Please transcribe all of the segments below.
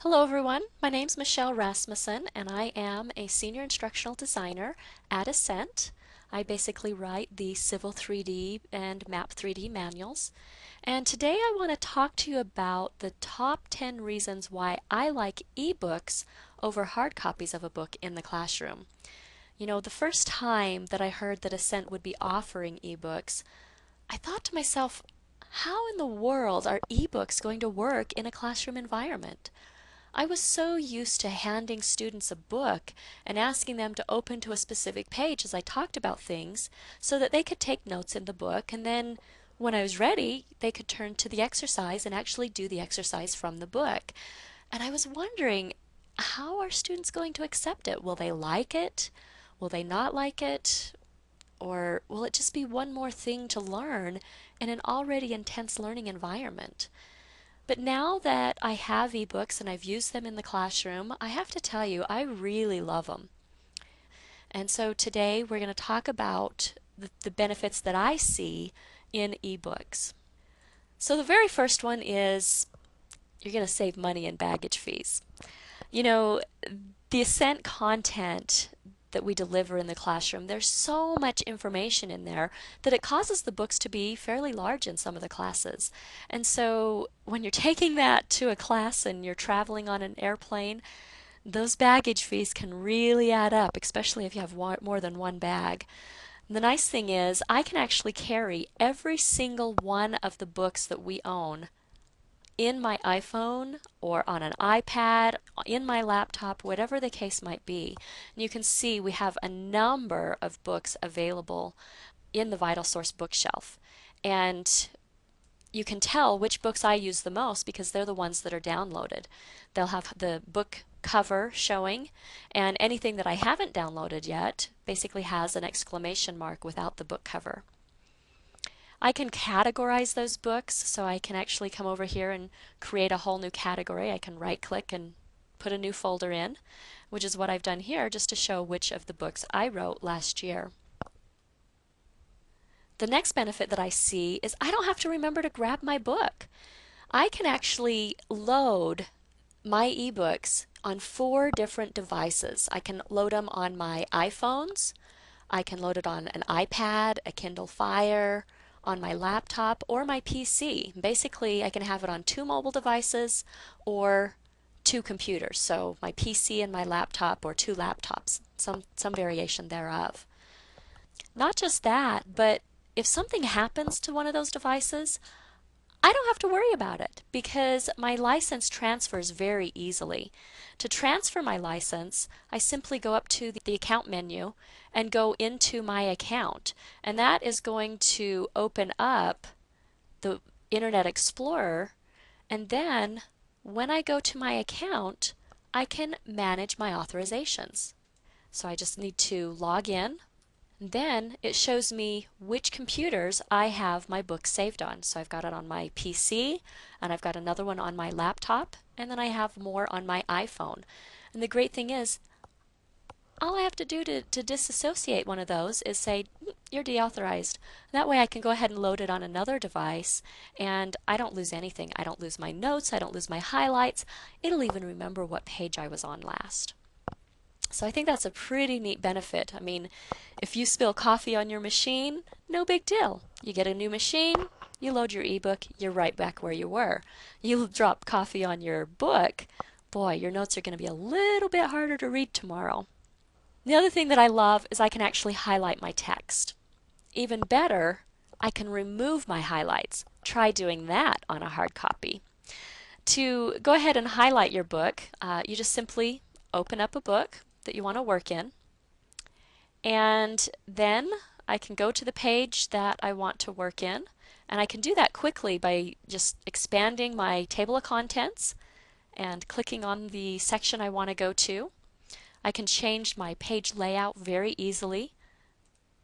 Hello everyone, my name's Michelle Rasmussen and I am a senior instructional designer at Ascent. I basically write the Civil 3D and Map 3D manuals. And today I want to talk to you about the top 10 reasons why I like ebooks over hard copies of a book in the classroom. You know, the first time that I heard that Ascent would be offering ebooks, I thought to myself, how in the world are ebooks going to work in a classroom environment? I was so used to handing students a book and asking them to open to a specific page as I talked about things so that they could take notes in the book, and then when I was ready, they could turn to the exercise and actually do the exercise from the book. And I was wondering, how are students going to accept it? Will they like it? Will they not like it? Or will it just be one more thing to learn in an already intense learning environment? But now that I have ebooks and I've used them in the classroom, I have to tell you, I really love them. And so today we're going to talk about the benefits that I see in ebooks. So the very first one is you're going to save money in baggage fees. You know, the Ascent content that we deliver in the classroom, there's so much information in there that it causes the books to be fairly large in some of the classes. And so when you're taking that to a class and you're traveling on an airplane, those baggage fees can really add up, especially if you have more than one bag. The nice thing is I can actually carry every single one of the books that we own in my iPhone or on an iPad, in my laptop, whatever the case might be. And you can see we have a number of books available in the VitalSource bookshelf. And you can tell which books I use the most because they're the ones that are downloaded. They'll have the book cover showing, and anything that I haven't downloaded yet basically has an exclamation mark without the book cover. I can categorize those books, so I can actually come over here and create a whole new category. I can right click and put a new folder in, which is what I've done here just to show which of the books I wrote last year. The next benefit that I see is I don't have to remember to grab my book. I can actually load my ebooks on 4 different devices. I can load them on my iPhones, I can load it on an iPad, a Kindle Fire, on my laptop, or my PC. Basically, I can have it on 2 mobile devices or 2 computers, so my PC and my laptop, or 2 laptops, some variation thereof. Not just that, but if something happens to one of those devices, I don't have to worry about it because my license transfers very easily. To transfer my license, I simply go up to the account menu and go into my account, and that is going to open up the Internet Explorer, and then when I go to my account, I can manage my authorizations. So I just need to log in. Then it shows me which computers I have my book saved on. So I've got it on my PC, and I've got another one on my laptop, and then I have more on my iPhone. And the great thing is, all I have to do to disassociate one of those is say, you're deauthorized. That way I can go ahead and load it on another device, and I don't lose anything. I don't lose my notes, I don't lose my highlights. It'll even remember what page I was on last. So I think that's a pretty neat benefit. I mean, if you spill coffee on your machine, no big deal. You get a new machine, you load your ebook, you're right back where you were. You drop coffee on your book, boy, your notes are going to be a little bit harder to read tomorrow. The other thing that I love is I can actually highlight my text. Even better, I can remove my highlights. Try doing that on a hard copy. To go ahead and highlight your book, you just simply open up a book that you want to work in, and then I can go to the page that I want to work in, and I can do that quickly by just expanding my table of contents and clicking on the section I want to go to. I can change my page layout very easily,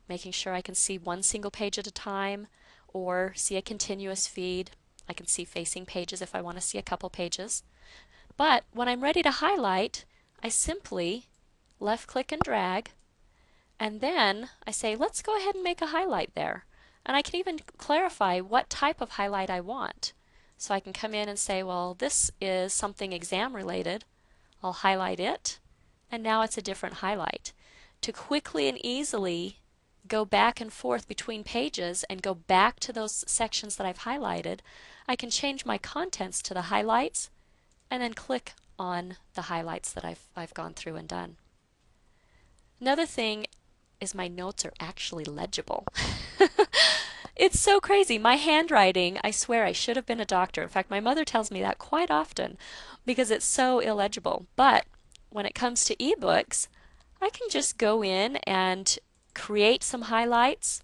making sure I can see one single page at a time or see a continuous feed. I can see facing pages if I want to see a couple pages. But when I'm ready to highlight, I simply left click and drag, and then I say, let's go ahead and make a highlight there. And I can even clarify what type of highlight I want. So I can come in and say, well, this is something exam related. I'll highlight it, and now it's a different highlight. To quickly and easily go back and forth between pages and go back to those sections that I've highlighted, I can change my contents to the highlights and then click on the highlights that I've gone through and done. Another thing is my notes are actually legible. It's so crazy. My handwriting, I swear I should have been a doctor. In fact, my mother tells me that quite often because it's so illegible. But when it comes to ebooks, I can just go in and create some highlights.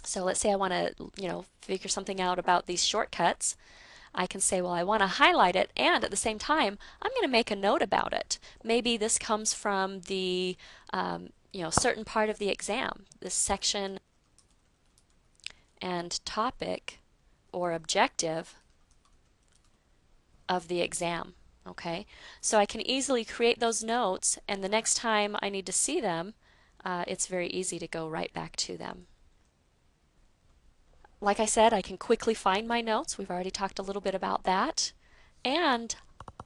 So let's say I want to, figure something out about these shortcuts. I can say, well, I want to highlight it, and at the same time, I'm going to make a note about it. Maybe this comes from the, certain part of the exam, this section and topic or objective of the exam. Okay, so I can easily create those notes, and the next time I need to see them, it's very easy to go right back to them. Like I said, I can quickly find my notes. We've already talked a little bit about that. And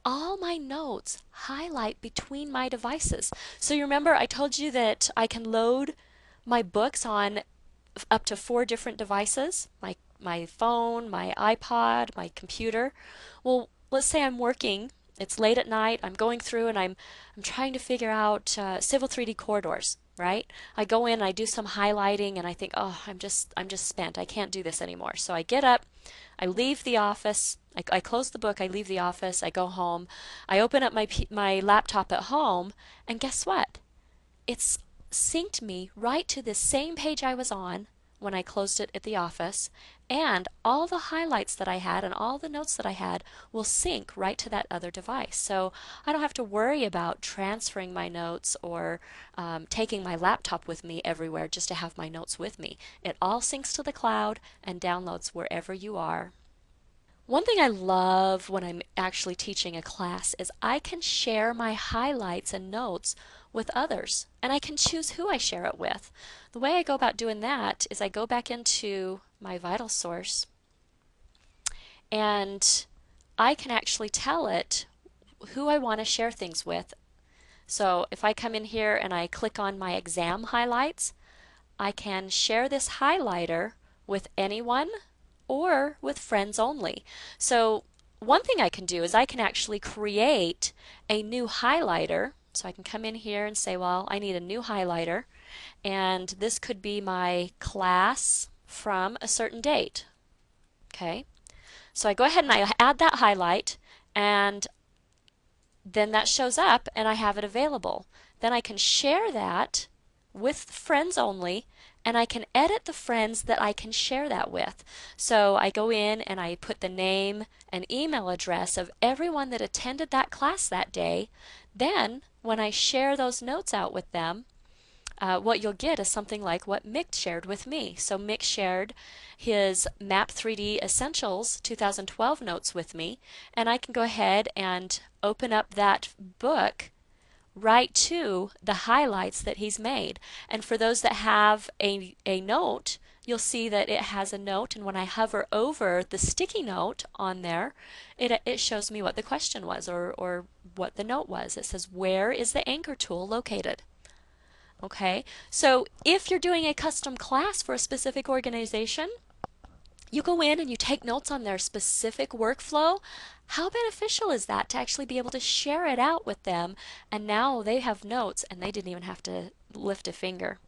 all my notes highlight between my devices. So you remember I told you that I can load my books on up to 4 different devices, my phone, my iPod, my computer. Well, let's say I'm working, it's late at night, I'm going through and I'm trying to figure out Civil 3D corridors, right? I go in, I do some highlighting, and I think, oh, I'm just spent. I can't do this anymore. So I get up, I leave the office, I close the book, I leave the office, I go home, I open up my laptop at home, and guess what? It's synced me right to the same page I was on when I closed it at the office, and all the highlights that I had and all the notes that I had will sync right to that other device. So I don't have to worry about transferring my notes or taking my laptop with me everywhere just to have my notes with me. It all syncs to the cloud and downloads wherever you are. One thing I love when I'm actually teaching a class is I can share my highlights and notes with others, and I can choose who I share it with. The way I go about doing that is I go back into my VitalSource and I can actually tell it who I want to share things with. So if I come in here and I click on my exam highlights, I can share this highlighter with anyone or with friends only. So one thing I can do is I can actually create a new highlighter. So I can come in here and say, well, I need a new highlighter, and this could be my class from a certain date. Okay, so I go ahead and I add that highlight, and then that shows up and I have it available. Then I can share that with friends only, and I can edit the friends that I can share that with. So I go in and I put the name and email address of everyone that attended that class that day. Then when I share those notes out with them, what you'll get is something like what Mick shared with me. So Mick shared his Map 3D Essentials 2012 notes with me, and I can go ahead and open up that book right to the highlights that he's made. And for those that have a note, you'll see that it has a note, and when I hover over the sticky note on there, it shows me what the question was, or what the note was. It says, where is the anchor tool located? Okay, so if you're doing a custom class for a specific organization, you go in and you take notes on their specific workflow. How beneficial is that to actually be able to share it out with them, and now they have notes and they didn't even have to lift a finger.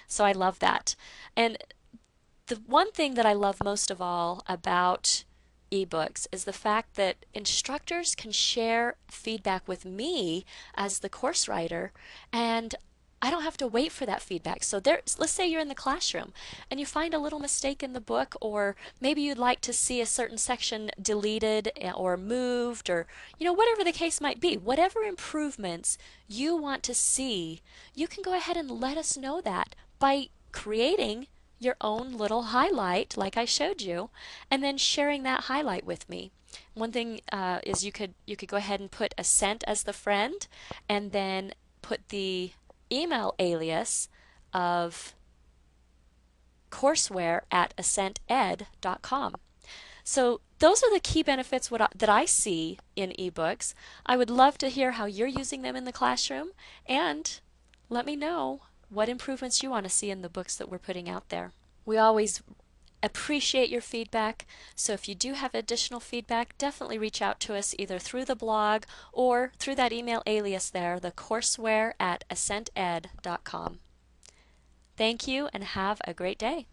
So I love that. And the one thing that I love most of all about ebooks is the fact that instructors can share feedback with me as the course writer, and I don't have to wait for that feedback. So let's say you're in the classroom and you find a little mistake in the book, or maybe you'd like to see a certain section deleted or moved, or whatever the case might be. Whatever improvements you want to see, you can go ahead and let us know that by creating your own little highlight like I showed you, and then sharing that highlight with me. One thing is you could go ahead and put Ascent as the friend, and then put the email alias of courseware@ascented.com. So those are the key benefits that I see in ebooks. I would love to hear how you're using them in the classroom, and let me know what improvements you want to see in the books that we're putting out there. We always appreciate your feedback, so if you do have additional feedback, definitely reach out to us either through the blog or through that email alias there, thecourseware@ascented.com. Thank you and have a great day.